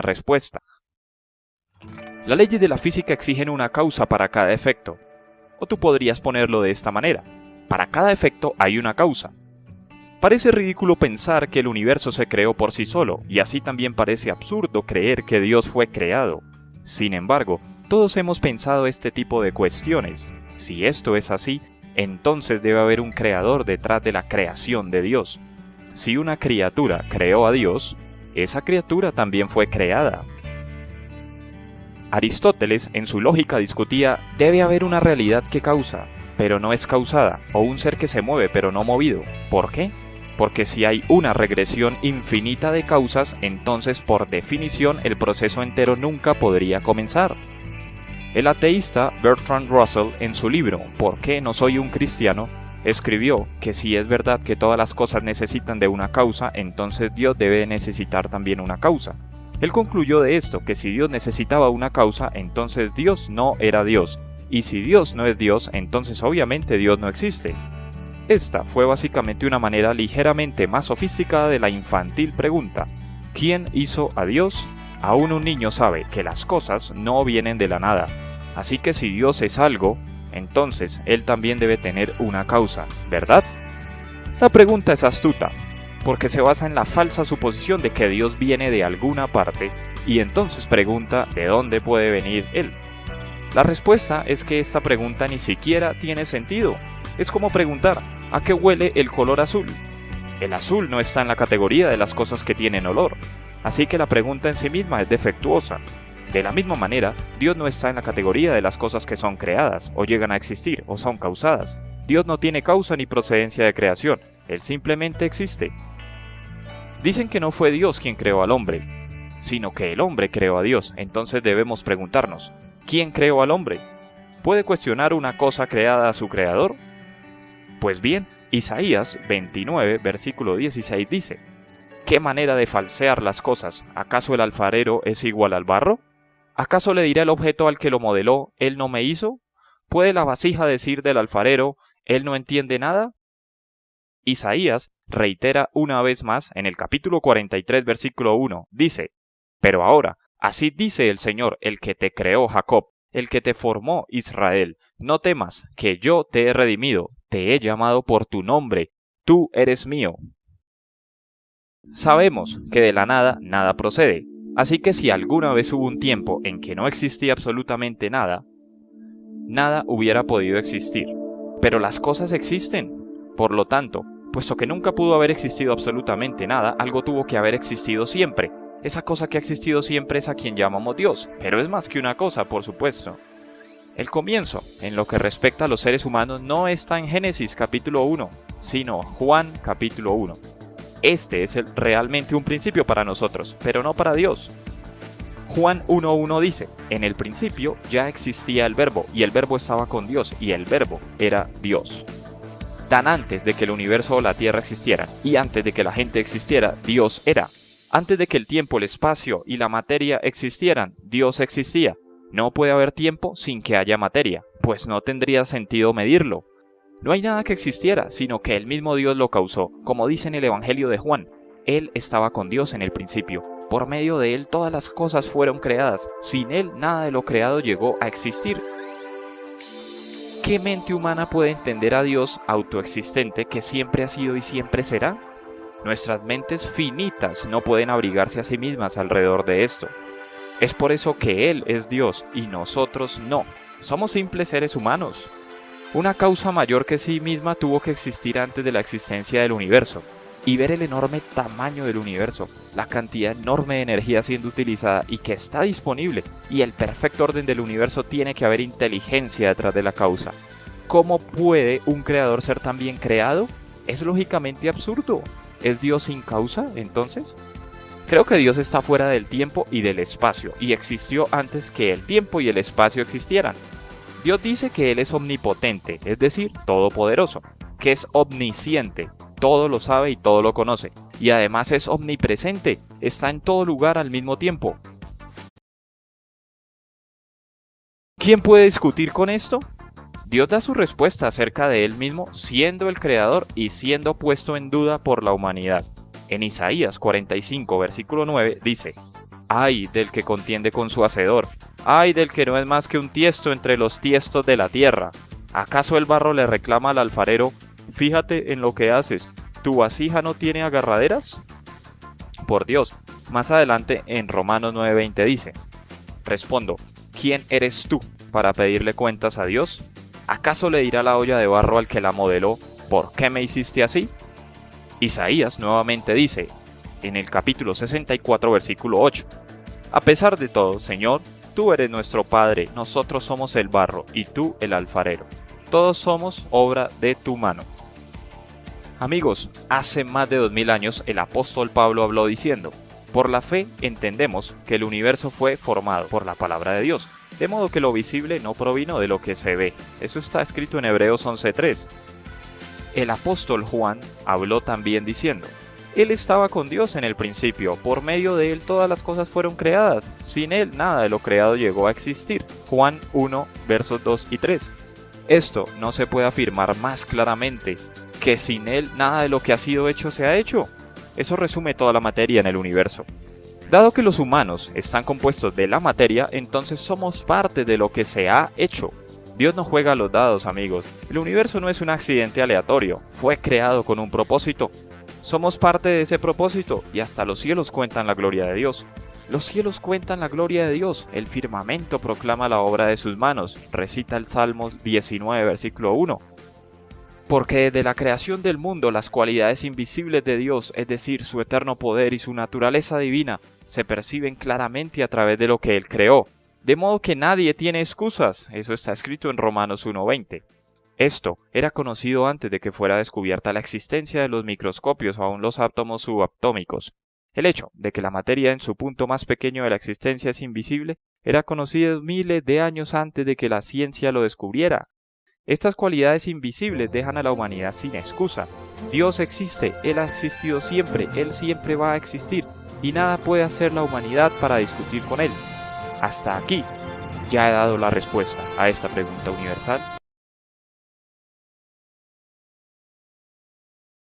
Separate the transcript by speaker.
Speaker 1: respuesta. Las leyes de la física exigen una causa para cada efecto. O tú podrías ponerlo de esta manera: para cada efecto hay una causa. Parece ridículo pensar que el universo se creó por sí solo, y así también parece absurdo creer que Dios fue creado. Sin embargo, todos hemos pensado este tipo de cuestiones. Si esto es así, entonces debe haber un creador detrás de la creación de Dios. Si una criatura creó a Dios, esa criatura también fue creada. Aristóteles en su lógica discutía: debe haber una realidad que causa, pero no es causada, o un ser que se mueve pero no movido. ¿Por qué? Porque si hay una regresión infinita de causas, entonces por definición el proceso entero nunca podría comenzar. El ateísta Bertrand Russell, en su libro ¿Por qué no soy un cristiano?, escribió que si es verdad que todas las cosas necesitan de una causa, entonces Dios debe necesitar también una causa. Él concluyó de esto que si Dios necesitaba una causa, entonces Dios no era Dios, y si Dios no es Dios, entonces obviamente Dios no existe. Esta fue básicamente una manera ligeramente más sofisticada de la infantil pregunta: ¿quién hizo a Dios? Aún un niño sabe que las cosas no vienen de la nada, así que si Dios es algo, entonces Él también debe tener una causa, ¿verdad? La pregunta es astuta, porque se basa en la falsa suposición de que Dios viene de alguna parte, y entonces pregunta ¿de dónde puede venir Él? La respuesta es que esta pregunta ni siquiera tiene sentido. Es como preguntar ¿a qué huele el color azul? El azul no está en la categoría de las cosas que tienen olor, así que la pregunta en sí misma es defectuosa. De la misma manera, Dios no está en la categoría de las cosas que son creadas, o llegan a existir, o son causadas. Dios no tiene causa ni procedencia de creación, Él simplemente existe. Dicen que no fue Dios quien creó al hombre, sino que el hombre creó a Dios. Entonces debemos preguntarnos: ¿quién creó al hombre? ¿Puede cuestionar una cosa creada a su creador? Pues bien, Isaías 29, versículo 16 dice: ¿qué manera de falsear las cosas? ¿Acaso el alfarero es igual al barro? ¿Acaso le dirá el objeto al que lo modeló, él no me hizo? ¿Puede la vasija decir del alfarero, él no entiende nada? Isaías reitera una vez más en el capítulo 43, versículo 1, dice: pero ahora, así dice el Señor, el que te creó Jacob, el que te formó Israel, no temas, que yo te he redimido, te he llamado por tu nombre, tú eres mío. Sabemos que de la nada, nada procede, así que si alguna vez hubo un tiempo en que no existía absolutamente nada, nada hubiera podido existir. Pero las cosas existen. Por lo tanto, puesto que nunca pudo haber existido absolutamente nada, algo tuvo que haber existido siempre. Esa cosa que ha existido siempre es a quien llamamos Dios, pero es más que una cosa, por supuesto. El comienzo, en lo que respecta a los seres humanos, no está en Génesis capítulo 1, sino Juan capítulo 1. Este es realmente un principio para nosotros, pero no para Dios. Juan 1.1 dice: en el principio ya existía el verbo, y el verbo estaba con Dios, y el verbo era Dios. Tan antes de que el universo o la tierra existieran, y antes de que la gente existiera, Dios era. Antes de que el tiempo, el espacio y la materia existieran, Dios existía. No puede haber tiempo sin que haya materia, pues no tendría sentido medirlo. No hay nada que existiera, sino que el mismo Dios lo causó. Como dice en el Evangelio de Juan, Él estaba con Dios en el principio. Por medio de Él todas las cosas fueron creadas. Sin Él nada de lo creado llegó a existir. ¿Qué mente humana puede entender a Dios autoexistente que siempre ha sido y siempre será? Nuestras mentes finitas no pueden abrigarse a sí mismas alrededor de esto. Es por eso que Él es Dios y nosotros no. Somos simples seres humanos. Una causa mayor que sí misma tuvo que existir antes de la existencia del universo. Y ver el enorme tamaño del universo, la cantidad enorme de energía siendo utilizada y que está disponible, y el perfecto orden del universo, tiene que haber inteligencia detrás de la causa. ¿Cómo puede un creador ser tan bien creado? Es lógicamente absurdo. ¿Es Dios sin causa, entonces? Creo que Dios está fuera del tiempo y del espacio, y existió antes que el tiempo y el espacio existieran. Dios dice que Él es omnipotente, es decir, todopoderoso, que es omnisciente, todo lo sabe y todo lo conoce, y además es omnipresente, está en todo lugar al mismo tiempo. ¿Quién puede discutir con esto? Dios da su respuesta acerca de Él mismo, siendo el creador y siendo puesto en duda por la humanidad. En Isaías 45, versículo 9, dice: ¡Ay del que contiende con su hacedor! ¡Ay del que no es más que un tiesto entre los tiestos de la tierra! ¿Acaso el barro le reclama al alfarero: fíjate en lo que haces, ¿tu vasija no tiene agarraderas? Por Dios, más adelante en Romanos 9:20 dice: respondo, ¿quién eres tú para pedirle cuentas a Dios? ¿Acaso le dirá la olla de barro al que la modeló: ¿por qué me hiciste así? Isaías nuevamente dice, en el capítulo 64, versículo 8, a pesar de todo, Señor, tú eres nuestro Padre, nosotros somos el barro y tú el alfarero. Todos somos obra de tu mano. Amigos, hace más de 2000 años el apóstol Pablo habló diciendo: por la fe entendemos que el universo fue formado por la palabra de Dios, de modo que lo visible no provino de lo que se ve. Eso está escrito en Hebreos 11:3. El apóstol Juan habló también diciendo: Él estaba con Dios en el principio, por medio de Él todas las cosas fueron creadas, sin Él nada de lo creado llegó a existir. Juan 1, versos 2 y 3. Esto no se puede afirmar más claramente, que sin Él nada de lo que ha sido hecho se ha hecho. Eso resume toda la materia en el universo. Dado que los humanos están compuestos de la materia, entonces somos parte de lo que se ha hecho. Dios no juega a los dados, amigos. El universo no es un accidente aleatorio, fue creado con un propósito. Somos parte de ese propósito y hasta los cielos cuentan la gloria de Dios. Los cielos cuentan la gloria de Dios, el firmamento proclama la obra de sus manos, recita el Salmos 19, versículo 1. Porque desde la creación del mundo las cualidades invisibles de Dios, es decir, su eterno poder y su naturaleza divina, se perciben claramente a través de lo que Él creó. De modo que nadie tiene excusas, eso está escrito en Romanos 1:20. Esto era conocido antes de que fuera descubierta la existencia de los microscopios o aún los átomos subatómicos. El hecho de que la materia en su punto más pequeño de la existencia es invisible era conocido miles de años antes de que la ciencia lo descubriera. Estas cualidades invisibles dejan a la humanidad sin excusa. Dios existe, Él ha existido siempre, Él siempre va a existir, y nada puede hacer la humanidad para discutir con Él. Hasta aquí, ya he dado la respuesta a esta pregunta universal